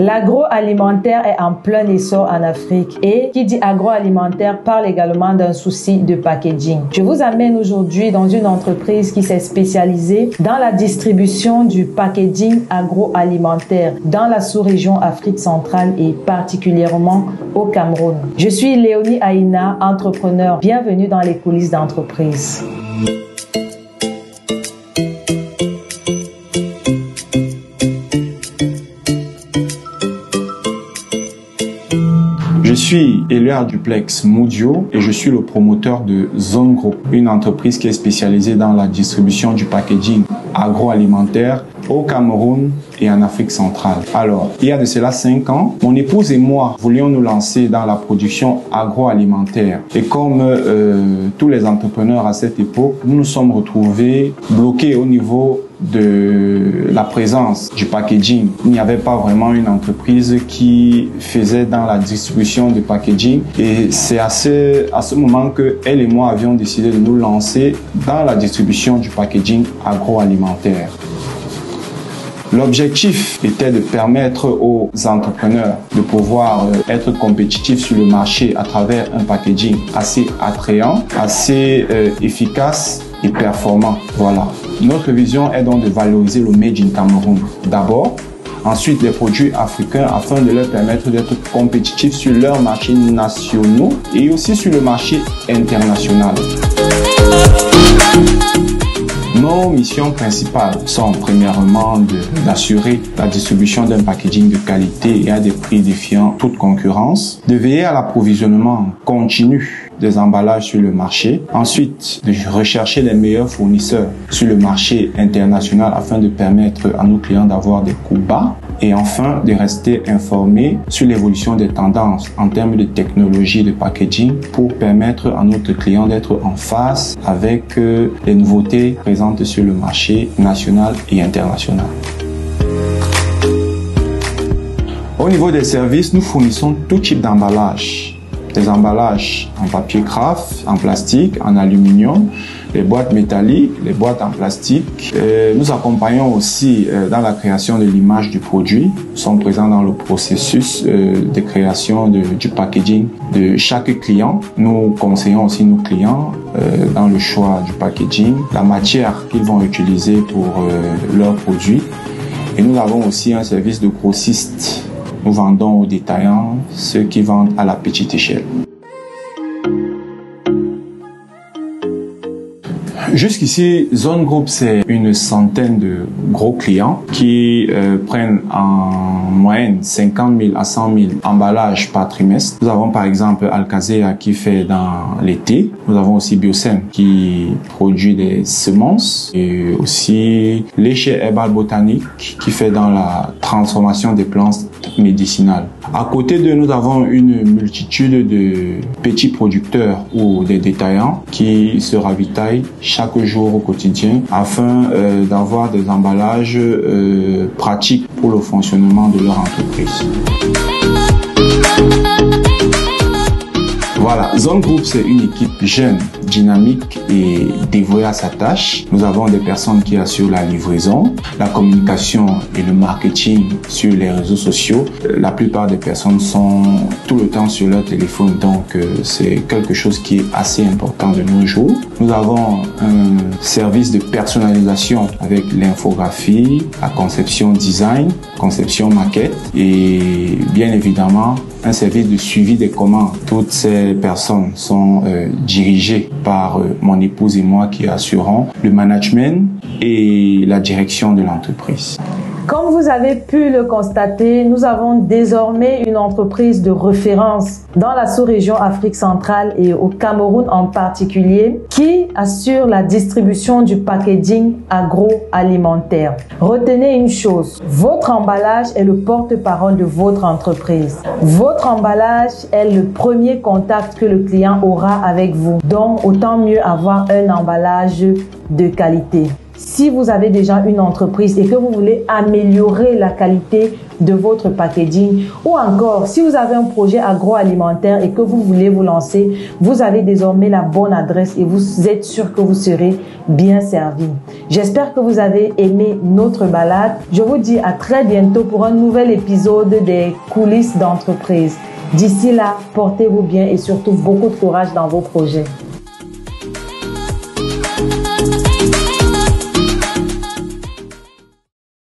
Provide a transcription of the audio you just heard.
L'agroalimentaire est en plein essor en Afrique et qui dit agroalimentaire parle également d'un souci de packaging. Je vous amène aujourd'hui dans une entreprise qui s'est spécialisée dans la distribution du packaging agroalimentaire dans la sous-région Afrique centrale et particulièrement au Cameroun. Je suis Léonie Aïna, entrepreneur. Bienvenue dans les coulisses d'entreprise. Je suis Éluard Duplex Moudio et je suis le promoteur de Zone Group, une entreprise qui est spécialisée dans la distribution du packaging agroalimentaire au Cameroun et en Afrique centrale. Alors, il y a de cela 5 ans, mon épouse et moi voulions nous lancer dans la production agroalimentaire. Et comme tous les entrepreneurs à cette époque, nous nous sommes retrouvés bloqués au niveau de la présence du packaging. Il n'y avait pas vraiment une entreprise qui faisait dans la distribution de packaging et c'est à ce moment que elle et moi avions décidé de nous lancer dans la distribution du packaging agroalimentaire. L'objectif était de permettre aux entrepreneurs de pouvoir être compétitifs sur le marché à travers un packaging assez attrayant, assez efficace et performant. Voilà. Notre vision est donc de valoriser le Made in Cameroun d'abord, ensuite les produits africains afin de leur permettre d'être compétitifs sur leurs marchés nationaux et aussi sur le marché international. Nos missions principales sont premièrement d'assurer la distribution d'un packaging de qualité et à des prix défiant toute concurrence, de veiller à l'approvisionnement continu des emballages sur le marché, ensuite de rechercher les meilleurs fournisseurs sur le marché international afin de permettre à nos clients d'avoir des coûts bas et enfin de rester informés sur l'évolution des tendances en termes de technologie de packaging pour permettre à notre client d'être en phase avec les nouveautés présentes sur le marché national et international. Au niveau des services, nous fournissons tout type d'emballage. Des emballages en papier craft, en plastique, en aluminium, les boîtes métalliques, les boîtes en plastique. Nous accompagnons aussi dans la création de l'image du produit. Nous sommes présents dans le processus de création du packaging de chaque client. Nous conseillons aussi nos clients dans le choix du packaging, la matière qu'ils vont utiliser pour leurs produits. Et nous avons aussi un service de grossiste. Nous vendons aux détaillants, ceux qui vendent à la petite échelle. Jusqu'ici, Zone Group, c'est une centaine de gros clients qui prennent en moyenne 50 000 à 100 000 emballages par trimestre. Nous avons par exemple Alcazea qui fait dans l'été. Nous avons aussi Biocène qui produit des semences et aussi Léché Herbal Botanique qui fait dans la transformation des plantes médicinales. À côté de nous avons une multitude de petits producteurs ou des détaillants qui se ravitaillent chaque jour au quotidien afin d'avoir des emballages pratiques pour le fonctionnement de leur entreprise. Voilà, Zone Group, c'est une équipe jeune, dynamique et dévouée à sa tâche. Nous avons des personnes qui assurent la livraison, la communication et le marketing sur les réseaux sociaux. La plupart des personnes sont tout le temps sur leur téléphone, donc c'est quelque chose qui est assez important de nos jours. Nous avons un service de personnalisation avec l'infographie, la conception design, conception maquette et bien évidemment un service de suivi des commandes. Toutes ces personnes sont dirigées par mon épouse et moi qui assurons le management et la direction de l'entreprise. Comme vous avez pu le constater, nous avons désormais une entreprise de référence dans la sous-région Afrique centrale et au Cameroun en particulier qui assure la distribution du packaging agroalimentaire. Retenez une chose, votre emballage est le porte-parole de votre entreprise. Votre emballage est le premier contact que le client aura avec vous. Donc, autant mieux avoir un emballage de qualité. Si vous avez déjà une entreprise et que vous voulez améliorer la qualité de votre packaging. Ou encore, si vous avez un projet agroalimentaire et que vous voulez vous lancer, vous avez désormais la bonne adresse et vous êtes sûr que vous serez bien servi. J'espère que vous avez aimé notre balade. Je vous dis à très bientôt pour un nouvel épisode des coulisses d'entreprise. D'ici là, portez-vous bien et surtout beaucoup de courage dans vos projets.